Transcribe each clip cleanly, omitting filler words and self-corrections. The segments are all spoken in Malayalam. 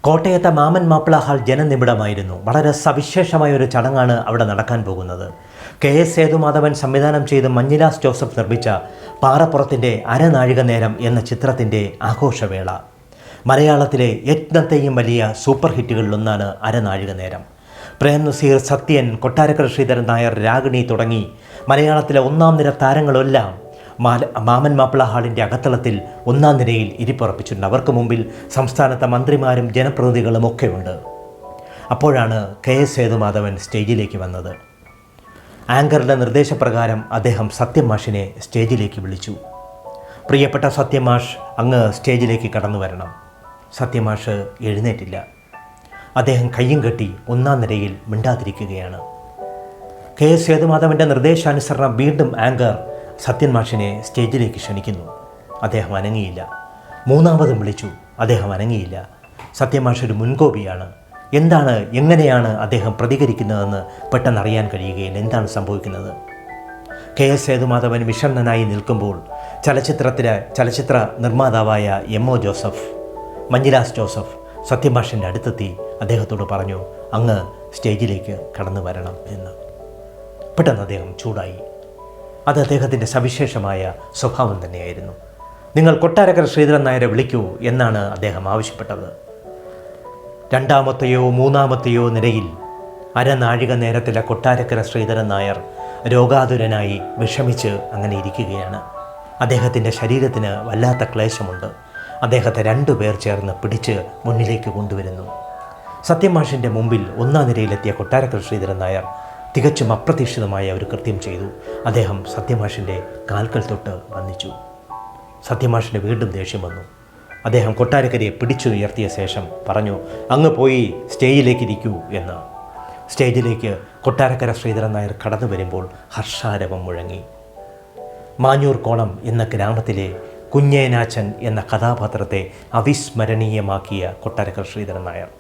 കോട്ടയത്തെ മാമൻ മാപ്പിള ഹാൾ ജനനിബിഡമായിരുന്നു. വളരെ സവിശേഷമായ ഒരു ചടങ്ങാണ് അവിടെ നടക്കാൻ പോകുന്നത്. KS സേതുമാധവൻ സംവിധാനം ചെയ്ത് മഞ്ഞിലാസ് ജോസഫ് നിർമ്മിച്ച പാറപ്പുറത്തിൻ്റെ അരനാഴിക നേരം എന്ന ചിത്രത്തിൻ്റെ ആഘോഷവേള. മലയാളത്തിലെ യജ്ഞത്തെയും വലിയ സൂപ്പർ ഹിറ്റുകളിലൊന്നാണ് അരനാഴിക നേരം. പ്രേം നസീർ, സത്യൻ, കൊട്ടാരക്കര ശ്രീധരൻ നായർ, രാഗിണി തുടങ്ങി മലയാളത്തിലെ ഒന്നാം നിര താരങ്ങളെല്ലാം മാമൻ മാപ്പിള ഹാളിൻ്റെ അകത്തളത്തിൽ ഒന്നാം നിരയിൽ ഇരിപ്പുറപ്പിച്ചിട്ടുണ്ട്. അവർക്ക് മുമ്പിൽ സംസ്ഥാനത്തെ മന്ത്രിമാരും ജനപ്രതിനിധികളും ഒക്കെ ഉണ്ട്. അപ്പോഴാണ് KS സേതുമാധവൻ സ്റ്റേജിലേക്ക് വന്നത്. ആങ്കറുടെ നിർദ്ദേശപ്രകാരം അദ്ദേഹം സത്യം മാഷിനെ സ്റ്റേജിലേക്ക് വിളിച്ചു. പ്രിയപ്പെട്ട സത്യം മാഷ്, അങ്ങ് സ്റ്റേജിലേക്ക് കടന്നു വരണം. സത്യം മാഷ് എഴുന്നേറ്റില്ല. അദ്ദേഹം കയ്യും കെട്ടി ഒന്നാം നിരയിൽ മിണ്ടാതിരിക്കുകയാണ്. KS സേതുമാധവൻ്റെ നിർദ്ദേശാനുസരണം വീണ്ടും ആങ്കർ സത്യൻ മാഷിനെ സ്റ്റേജിലേക്ക് ക്ഷണിക്കുന്നു. അദ്ദേഹം അനങ്ങിയില്ല. മൂന്നാമതും വിളിച്ചു. അദ്ദേഹം അനങ്ങിയില്ല. സത്യൻ മാഷ് ഒരു മുൻകോപിയാണ്. എങ്ങനെയാണ് അദ്ദേഹം പ്രതികരിക്കുന്നതെന്ന് പെട്ടെന്ന് അറിയാൻ കഴിയുകയില്ല. എന്താണ് സംഭവിക്കുന്നത്? KS സേതുമാധവൻ വിഷണ്ണനായി നിൽക്കുമ്പോൾ ചലച്ചിത്ര നിർമ്മാതാവായ MO ജോസഫ്, മഞ്ഞിലാസ് ജോസഫ് സത്യം മാഷിൻ്റെ അടുത്തെത്തി അദ്ദേഹത്തോട് പറഞ്ഞു, അങ്ങ് സ്റ്റേജിലേക്ക് കടന്നു വരണം എന്ന്. പെട്ടെന്ന് അദ്ദേഹം ചൂടായി. അത് അദ്ദേഹത്തിൻ്റെ സവിശേഷമായ സ്വഭാവം തന്നെയായിരുന്നു. നിങ്ങൾ കൊട്ടാരക്കര ശ്രീധരൻ നായരെ വിളിക്കൂ എന്നാണ് അദ്ദേഹം ആവശ്യപ്പെട്ടത്. രണ്ടാമത്തെയോ മൂന്നാമത്തെയോ നിരയിൽ അരനാഴിക നേരത്തിലെ കൊട്ടാരക്കര ശ്രീധരൻ നായർ രോഗാതുരനായി വിഷമിച്ച് അങ്ങനെ ഇരിക്കുകയാണ്. അദ്ദേഹത്തിൻ്റെ ശരീരത്തിന് വല്ലാത്ത ക്ലേശമുണ്ട്. അദ്ദേഹത്തെ രണ്ടുപേർ ചേർന്ന് പിടിച്ച് മുന്നിലേക്ക് കൊണ്ടുവരുന്നു. സത്യം മാഷിൻ്റെ മുമ്പിൽ ഒന്നാം നിരയിലെത്തിയ കൊട്ടാരക്കര ശ്രീധരൻ നായർ തികച്ചും അപ്രതീക്ഷിതമായ ഒരു കൃത്യം ചെയ്തു. അദ്ദേഹം സത്യമാഷിൻ്റെ കാൽക്കൽ തൊട്ട് വന്ദിച്ചു. സത്യമാഷിന് വീണ്ടും ദേഷ്യം വന്നു. അദ്ദേഹം കൊട്ടാരക്കരയെ പിടിച്ചുയർത്തിയ ശേഷം പറഞ്ഞു, അങ്ങ് പോയി സ്റ്റേജിലേക്ക് ഇരിക്കൂ എന്ന്. സ്റ്റേജിലേക്ക് കൊട്ടാരക്കര ശ്രീധരൻ നായർ കടന്നു വരുമ്പോൾ ഹർഷാരവം മുഴങ്ങി. മാഞ്ഞൂർ കോണം എന്ന ഗ്രാമത്തിലെ കുഞ്ഞേനാച്ചൻ എന്ന കഥാപാത്രത്തെ അവിസ്മരണീയമാക്കിയ കൊട്ടാരക്കര ശ്രീധരൻ നായർ.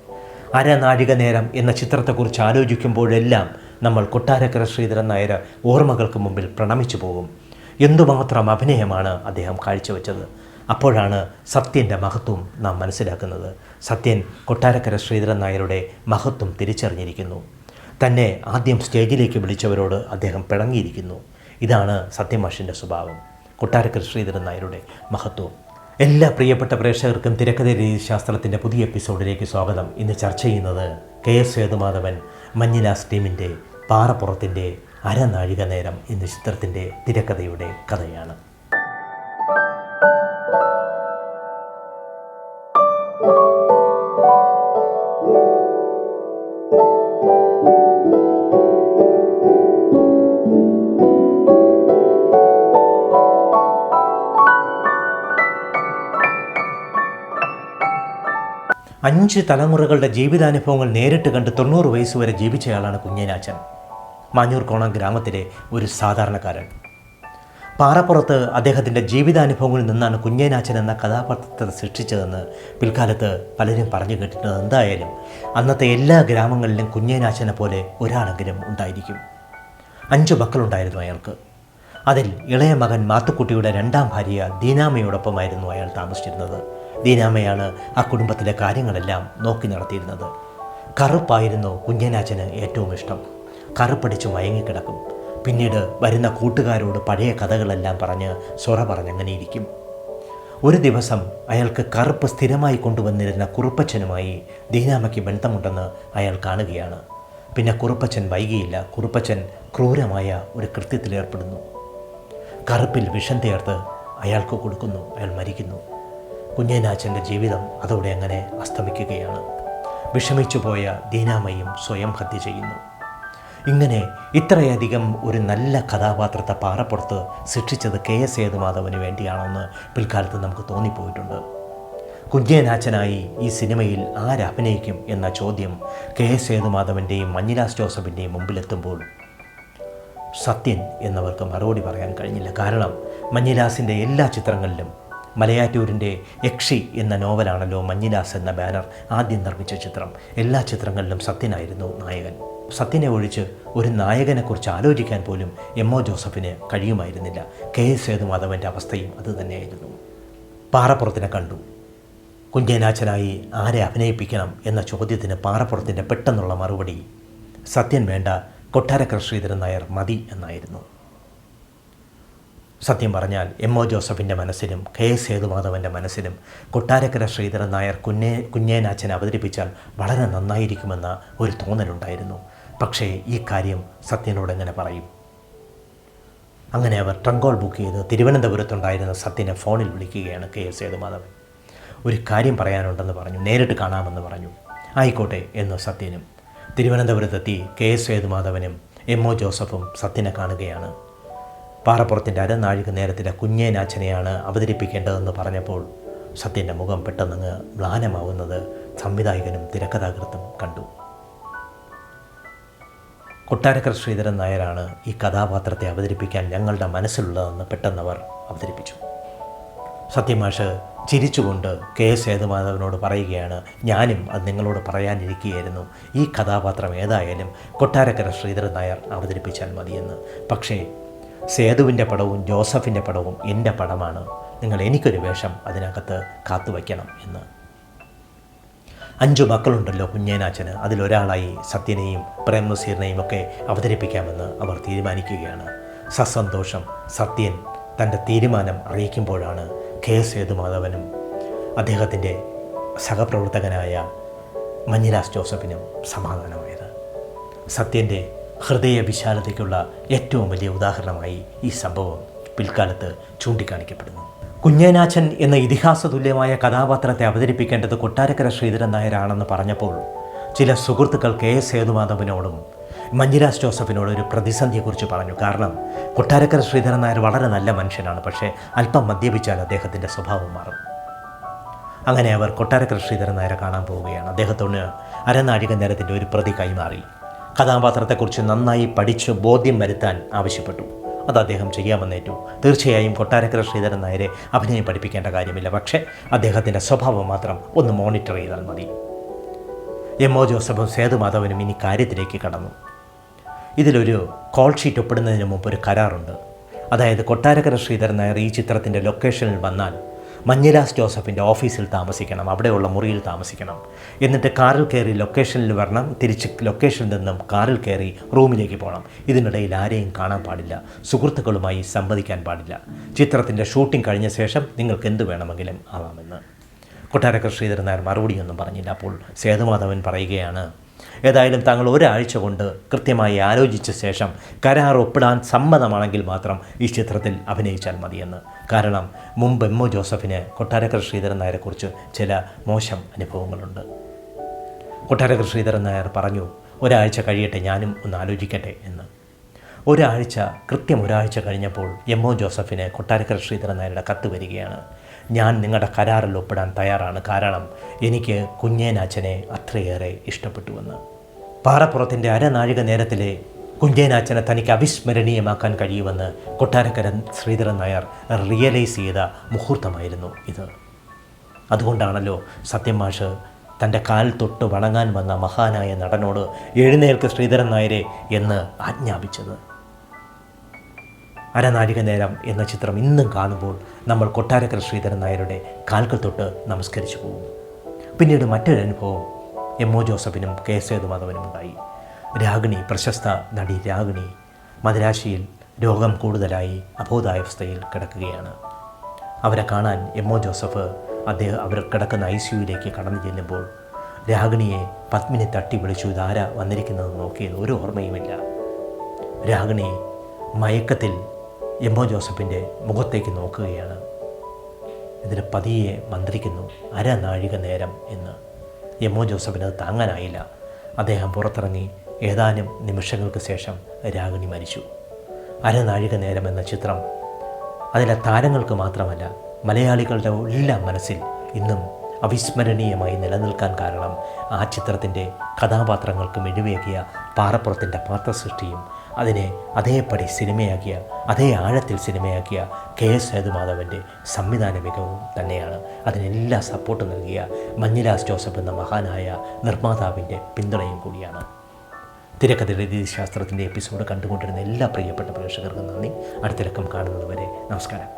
അരനാഴിക നേരം എന്ന ചിത്രത്തെക്കുറിച്ച് ആലോചിക്കുമ്പോഴെല്ലാം നമ്മൾ കൊട്ടാരക്കര ശ്രീധരൻ നായർ ഓർമ്മകൾക്ക് മുമ്പിൽ പ്രണമിച്ചു പോകും. എന്തുമാത്രം അഭിനയമാണ് അദ്ദേഹം കാഴ്ചവെച്ചത്. അപ്പോഴാണ് സത്യൻ്റെ മഹത്വം നാം മനസ്സിലാക്കുന്നത്. സത്യൻ കൊട്ടാരക്കര ശ്രീധരൻ നായരുടെ മഹത്വം തിരിച്ചറിഞ്ഞിരിക്കുന്നു. തന്നെ ആദ്യം സ്റ്റേജിലേക്ക് വിളിച്ചവരോട് അദ്ദേഹം പിണങ്ങിയിരിക്കുന്നു. ഇതാണ് സത്യം മാഷിൻ്റെ സ്വഭാവം, കൊട്ടാരക്കര ശ്രീധരൻ നായരുടെ മഹത്വം. എല്ലാ പ്രിയപ്പെട്ട പ്രേക്ഷകർക്കും തിരക്കഥ രീതിശാസ്ത്രത്തിൻ്റെ പുതിയ എപ്പിസോഡിലേക്ക് സ്വാഗതം. ഇന്ന് ചർച്ച ചെയ്യുന്നത് KS സേതുമാധവൻ മഞ്ഞിലാസ് ടീമിൻ്റെ പാറപ്പുറത്തിൻ്റെ അരനാഴിക നേരം എന്ന ചിത്രത്തിൻ്റെ തിരക്കഥയുടെ കഥയാണ്. അഞ്ച് തലമുറകളുടെ ജീവിതാനുഭവങ്ങൾ നേരിട്ട് കണ്ട് 90 വയസ്സ് വരെ ജീവിച്ചയാളാണ് കുഞ്ഞേനാച്ചൻ. മാഞ്ഞൂർ കോണം ഗ്രാമത്തിലെ ഒരു സാധാരണക്കാരൻ. പാറപ്പുറത്ത് അദ്ദേഹത്തിൻ്റെ ജീവിതാനുഭവങ്ങളിൽ നിന്നാണ് കുഞ്ഞേനാച്ചൻ എന്ന കഥാപാത്രത്തെ സൃഷ്ടിച്ചതെന്ന് പിൽക്കാലത്ത് പലരും പറഞ്ഞു കേട്ടിട്ടുണ്ട്. എന്തായാലും അന്നത്തെ എല്ലാ ഗ്രാമങ്ങളിലും കുഞ്ഞേനാച്ചനെ പോലെ ഒരാളെങ്കിലും ഉണ്ടായിരിക്കും. 5 മക്കളുണ്ടായിരുന്നു അയാൾക്ക്. അതിൽ ഇളയ മകൻ മാത്തുക്കുട്ടിയുടെ 2ാം ഭാര്യ ദീനാമയോടൊപ്പമായിരുന്നു അയാൾ താമസിച്ചിരുന്നത്. ദീനാമയാണ് ആ കുടുംബത്തിലെ കാര്യങ്ങളെല്ലാം നോക്കി നടത്തിയിരുന്നത്. കറുപ്പായിരുന്നു കുഞ്ഞനാച്ചന് ഏറ്റവും ഇഷ്ടം. കറുപ്പടിച്ച് മയങ്ങിക്കിടക്കും. പിന്നീട് വരുന്ന കൂട്ടുകാരോട് പഴയ കഥകളെല്ലാം പറഞ്ഞ് പറഞ്ഞങ്ങനെ ഇരിക്കും. ഒരു ദിവസം അയാൾക്ക് കറുപ്പ് സ്ഥിരമായി കൊണ്ടുവന്നിരുന്ന കുറുപ്പച്ചനുമായി ദീനാമയ്ക്ക് ബന്ധമുണ്ടെന്ന് അയാൾ കാണുകയാണ്. പിന്നെ കുറുപ്പച്ചൻ വൈകിയില്ല. കുറുപ്പച്ചൻ ക്രൂരമായ ഒരു കൃത്യത്തിലേർപ്പെടുന്നു. കറുപ്പിൽ വിഷം ചേർത്ത് അയാൾക്ക് കൊടുക്കുന്നു. അയാൾ മരിക്കുന്നു. കുഞ്ഞേനാച്ചൻ്റെ ജീവിതം അതോടെ അങ്ങനെ അസ്തമിക്കുകയാണ്. വിഷമിച്ചു പോയ ദീനാമയും സ്വയം ഹത്യ ചെയ്യുന്നു. ഇങ്ങനെ ഇത്രയധികം ഒരു നല്ല കഥാപാത്രത്തെ പാറപ്പുറത്ത് സൃഷ്ടിച്ചത് KS സേതുമാധവന് വേണ്ടിയാണെന്ന് പിൽക്കാലത്ത് നമുക്ക് തോന്നിപ്പോയിട്ടുണ്ട്. കുഞ്ഞേനാച്ചനായി ഈ സിനിമയിൽ ആരഭിനയിക്കും എന്ന ചോദ്യം KS സേതുമാധവൻ്റെയും മഞ്ഞിലാസ് ജോസഫിൻ്റെയും മുമ്പിലെത്തുമ്പോൾ സത്യൻ എന്നവർക്ക് മറുപടി പറയാൻ കഴിഞ്ഞില്ല. കാരണം മഞ്ഞിലാസിൻ്റെ എല്ലാ ചിത്രങ്ങളിലും മലയാറ്റൂരിൻ്റെ യക്ഷി എന്ന നോവലാണല്ലോ മഞ്ഞിലാസ് എന്ന ബാനർ ആദ്യം നിർമ്മിച്ച ചിത്രം. എല്ലാ ചിത്രങ്ങളിലും സത്യനായിരുന്നു നായകൻ. സത്യനെ ഒഴിച്ച് ഒരു നായകനെക്കുറിച്ച് ആലോചിക്കാൻ പോലും MO ജോസഫിന് കഴിയുമായിരുന്നില്ല. KS സേതുമാധവൻ്റെ അവസ്ഥയും അതുതന്നെയായിരുന്നു. പാറപ്പുറത്തിനെ കണ്ടു. കുഞ്ഞനാച്ചനായി ആരെ അഭിനയിപ്പിക്കണം എന്ന ചോദ്യത്തിന് പാറപ്പുറത്തിൻ്റെ പെട്ടെന്നുള്ള മറുപടി സത്യൻ വേണ്ട, കൊട്ടാരക്കര ശ്രീധരൻ നായർ മതി എന്നായിരുന്നു. സത്യം പറഞ്ഞാൽ എം ഒ ജോസഫിൻ്റെ മനസ്സിലും കെ എസ് സേതുമാധവൻ്റെ മനസ്സിലും കൊട്ടാരക്കര ശ്രീധരൻ നായർ കുഞ്ഞനാച്ചനെ അവതരിപ്പിച്ചാൽ വളരെ നന്നായിരിക്കുമെന്ന ഒരു തോന്നലുണ്ടായിരുന്നു. പക്ഷേ ഈ കാര്യം സത്യനോട് എങ്ങനെ പറയും? അങ്ങനെ അവർ ട്രങ്കോൾ ബുക്ക് ചെയ്ത് തിരുവനന്തപുരത്തുണ്ടായിരുന്ന സത്യനെ ഫോണിൽ വിളിക്കുകയാണ് കെ എസ് സേതുമാധവൻ. ഒരു കാര്യം പറയാനുണ്ടെന്ന് പറഞ്ഞു, നേരിട്ട് കാണാമെന്ന് പറഞ്ഞു. ആയിക്കോട്ടെ എന്ന് സത്യനും. തിരുവനന്തപുരത്തെത്തി കെ എസ് സേതുമാധവനും എം ഒ ജോസഫും സത്യനെ കാണുകയാണ്. പാറപ്പുറത്തിൻ്റെ അരനാഴിക നേരത്തിലെ കുഞ്ഞനാച്ചനെയാണ് അവതരിപ്പിക്കേണ്ടതെന്ന് പറഞ്ഞപ്പോൾ സത്യൻ്റെ മുഖം പെട്ടെന്നങ്ങ് മ്ലാനമാവുന്നത് സംവിധായകനും തിരക്കഥാകൃത്തും കണ്ടു. കൊട്ടാരക്കര ശ്രീധരൻ നായരാണ് ഈ കഥാപാത്രത്തെ അവതരിപ്പിക്കാൻ ഞങ്ങളുടെ മനസ്സിലുള്ളതെന്ന് പെട്ടെന്നവർ അവതരിപ്പിച്ചു. സത്യമാഷ് ചിരിച്ചുകൊണ്ട് കെ എസ് സേതുമാധവനോട് പറയുകയാണ്, ഞാനും അത് നിങ്ങളോട് പറയാനിരിക്കുകയായിരുന്നു. ഈ കഥാപാത്രം ഏതായാലും കൊട്ടാരക്കര ശ്രീധരൻ നായർ അവതരിപ്പിച്ചാൽ മതിയെന്ന്. പക്ഷേ സേതുവിൻ്റെ പടവും ജോസഫിൻ്റെ പടവും എൻ്റെ പടമാണ്, നിങ്ങൾ എനിക്കൊരു വേഷം അതിനകത്ത് കാത്തുവയ്ക്കണം എന്ന്. 5 മക്കളുണ്ടല്ലോ കുഞ്ഞനാച്ചന്, അതിലൊരാളായി സത്യനെയും പ്രേം നസീറിനെയും ഒക്കെ അവതരിപ്പിക്കാമെന്ന് അവർ തീരുമാനിക്കുകയാണ്. സസന്തോഷം സത്യൻ തൻ്റെ തീരുമാനം അറിയിക്കുമ്പോഴാണ് കെ എസ് സേതുമാധവനും അദ്ദേഹത്തിൻ്റെ സഹപ്രവർത്തകനായ മഞ്ഞിലാസ് ജോസഫിനും സമാധാനമായത്. സത്യൻ്റെ ഹൃദയ വിശാലതയ്ക്കുള്ള ഏറ്റവും വലിയ ഉദാഹരണമായി ഈ സംഭവം പിൽക്കാലത്ത് ചൂണ്ടിക്കാണിക്കപ്പെടുന്നു. കുഞ്ഞനാച്ചൻ എന്ന ഇതിഹാസ തുല്യമായ കഥാപാത്രത്തെ അവതരിപ്പിക്കേണ്ടത് കൊട്ടാരക്കര ശ്രീധരൻ നായരാണെന്ന് പറഞ്ഞപ്പോൾ ചില സുഹൃത്തുക്കൾ കെ എസ് സേതുമാധവനോടും മഞ്ഞിലാസ് ജോസഫിനോടും ഒരു പ്രതിസന്ധിയെക്കുറിച്ച് പറഞ്ഞു. കാരണം കൊട്ടാരക്കര ശ്രീധരൻ നായർ വളരെ നല്ല മനുഷ്യനാണ്, പക്ഷേ അല്പം മദ്യപിച്ചാൽ അദ്ദേഹത്തിൻ്റെ സ്വഭാവം മാറും. അങ്ങനെ അവർ കൊട്ടാരക്കര ശ്രീധരൻ നായരെ കാണാൻ പോവുകയാണ്. അദ്ദേഹത്തോട് അരനാഴിക നേരത്തിൻ്റെ ഒരു പ്രതി കൈമാറി കഥാപാത്രത്തെക്കുറിച്ച് നന്നായി പഠിച്ച് ബോധ്യം വരുത്താൻ ആവശ്യപ്പെട്ടു. അത് അദ്ദേഹം ചെയ്യാമെന്നേറ്റു. തീർച്ചയായും കൊട്ടാരക്കര ശ്രീധരൻ നായരെ അഭിനയം പഠിപ്പിക്കേണ്ട കാര്യമില്ല, പക്ഷേ അദ്ദേഹത്തിൻ്റെ സ്വഭാവം മാത്രം ഒന്ന് മോണിറ്റർ ചെയ്താൽ മതി. എം ഒ ജോസഫും സേതുമാധവനും ഇനി കാര്യത്തിലേക്ക് കടന്നു. ഇതിലൊരു കോൾ ഷീറ്റ് ഒപ്പിടുന്നതിന് മുമ്പ് ഒരു കരാറുണ്ട്. അതായത് കൊട്ടാരക്കര ശ്രീധരൻ നായർ ഈ ചിത്രത്തിൻ്റെ ലൊക്കേഷനിൽ വന്നാൽ മഞ്ഞിലാസ് ജോസഫിൻ്റെ ഓഫീസിൽ താമസിക്കണം, അവിടെയുള്ള മുറിയിൽ താമസിക്കണം. എന്നിട്ട് കാറിൽ കയറി ലൊക്കേഷനിൽ വരണം, തിരിച്ച് ലൊക്കേഷനിൽ നിന്നും കാറിൽ കയറി റൂമിലേക്ക് പോകണം. ഇതിനിടയിൽ ആരെയും കാണാൻ പാടില്ല, സുഹൃത്തുക്കളുമായി സംവദിക്കാൻ പാടില്ല. ചിത്രത്തിൻ്റെ ഷൂട്ടിംഗ് കഴിഞ്ഞ ശേഷം നിങ്ങൾക്ക് എന്ത് വേണമെങ്കിലും ആവാമെന്ന്. കൊട്ടാരക്കര ശ്രീധരൻ നായർ മറുപടിയൊന്നും പറഞ്ഞില്ല. അപ്പോൾ സേതുമാധവൻ പറയുകയാണ്, ഏതായാലും താങ്കൾ ഒരാഴ്ച കൊണ്ട് കൃത്യമായി ആലോചിച്ച ശേഷം കരാർ ഒപ്പിടാൻ സമ്മതമാണെങ്കിൽ മാത്രം ഈ ചിത്രത്തിൽ അഭിനയിച്ചാൽ മതിയെന്ന്. കാരണം മുമ്പ് എം ഒ ജോസഫിന് കൊട്ടാരക്കര ശ്രീധരൻ നായരെക്കുറിച്ച് ചില മോശം അനുഭവങ്ങളുണ്ട്. കൊട്ടാരക്കര ശ്രീധരൻ നായർ പറഞ്ഞു, ഒരാഴ്ച കഴിയട്ടെ, ഞാനും ഒന്ന് ആലോചിക്കട്ടെ എന്ന്. കൃത്യം ഒരാഴ്ച കഴിഞ്ഞപ്പോൾ എം ഒ ജോസഫിന് കൊട്ടാരക്കര ശ്രീധരൻ നായരുടെ കത്ത് വരികയാണ്. ഞാൻ നിങ്ങളുടെ കരാറിൽ ഒപ്പിടാൻ തയ്യാറാണ്, കാരണം എനിക്ക് കുഞ്ഞനാച്ചനെ അത്രയേറെ ഇഷ്ടപ്പെട്ടുവെന്ന്. പാറപ്പുറത്തിൻ്റെ അരനാഴിക നേരത്തിലെ കുഞ്ഞനാച്ചനെ തനിക്ക് അവിസ്മരണീയമാക്കാൻ കഴിയുമെന്ന് കൊട്ടാരക്കര ശ്രീധരൻ നായർ റിയലൈസ് ചെയ്ത മുഹൂർത്തമായിരുന്നു ഇത്. അതുകൊണ്ടാണല്ലോ സത്യം മാഷ് തൻ്റെ കാൽ തൊട്ട് വണങ്ങാൻ വന്ന മഹാനായ നടനോട് എഴുന്നേൽക്ക് ശ്രീധരൻ നായരെ എന്ന് ആജ്ഞാപിച്ചത്. അരനാഴിക നേരം എന്ന ചിത്രം ഇന്നും കാണുമ്പോൾ നമ്മൾ കൊട്ടാരക്കര ശ്രീധരൻ നായരുടെ കാൽക്കൽ തൊട്ട് നമസ്കരിച്ചു പോകും. പിന്നീട് മറ്റൊരു അനുഭവം എം ഒ ജോസഫിനും കെ എസ് സേതുമാധവനും ഉണ്ടായി. രാഗിണി, പ്രശസ്ത നടി രാഗിണി മദിരാശിയിൽ രോഗം കൂടുതലായി അബോധാവസ്ഥയിൽ കിടക്കുകയാണ്. അവരെ കാണാൻ എം ഒ ജോസഫ് അവർ കിടക്കുന്ന ICUവിലേക്ക് കടന്നു ചെല്ലുമ്പോൾ രാഗിണിയെ പത്മിനി തട്ടി വിളിച്ചു, ഇതാരാ വന്നിരിക്കുന്നതെന്ന് നോക്കിയത് ഒരു ഓർമ്മയുമില്ല. രാഗിണി മയക്കത്തിൽ എം ഒ ജോസഫിൻ്റെ മുഖത്തേക്ക് നോക്കുകയാണ്. ഇതിന് പതിയെ മന്ത്രിക്കുന്നു, അരനാഴിക നേരം എന്ന്. എം ഒ ജോസഫിനത് താങ്ങാനായില്ല. അദ്ദേഹം പുറത്തിറങ്ങി. ഏതാനും നിമിഷങ്ങൾക്ക് ശേഷം രാഗിണി മരിച്ചു. അരനാഴിക നേരം എന്ന ചിത്രം അതിലെ താരങ്ങൾക്ക് മാത്രമല്ല മലയാളികളുടെ എല്ലാം മനസ്സിൽ ഇന്നും അവിസ്മരണീയമായി നിലനിൽക്കാൻ കാരണം ആ ചിത്രത്തിൻ്റെ കഥാപാത്രങ്ങൾക്ക് മിഴിവേകിയ പാറപ്പുറത്തിൻ്റെ പാത്രസൃഷ്ടിയും അതിനെ അതേപടി സിനിമയാക്കിയ, അതേ ആഴത്തിൽ സിനിമയാക്കിയ കെ എസ് സേതുമാധവൻ്റെ സംവിധാന മികവും തന്നെയാണ്. അതിനെല്ലാ സപ്പോർട്ട് നൽകിയ മഞ്ഞിലാസ് ജോസഫ് എന്ന മഹാനായ നിർമ്മാതാവിൻ്റെ പിന്തുണയും കൂടിയാണ്. തിരക്കഥയുടെ രീതിശാസ്ത്രത്തിൻ്റെ എപ്പിസോഡ് കണ്ടുകൊണ്ടിരുന്ന എല്ലാ പ്രിയപ്പെട്ട പ്രേക്ഷകർക്കും നന്ദി. അടുത്ത ലക്കം കാണുന്നതുവരെ നമസ്കാരം.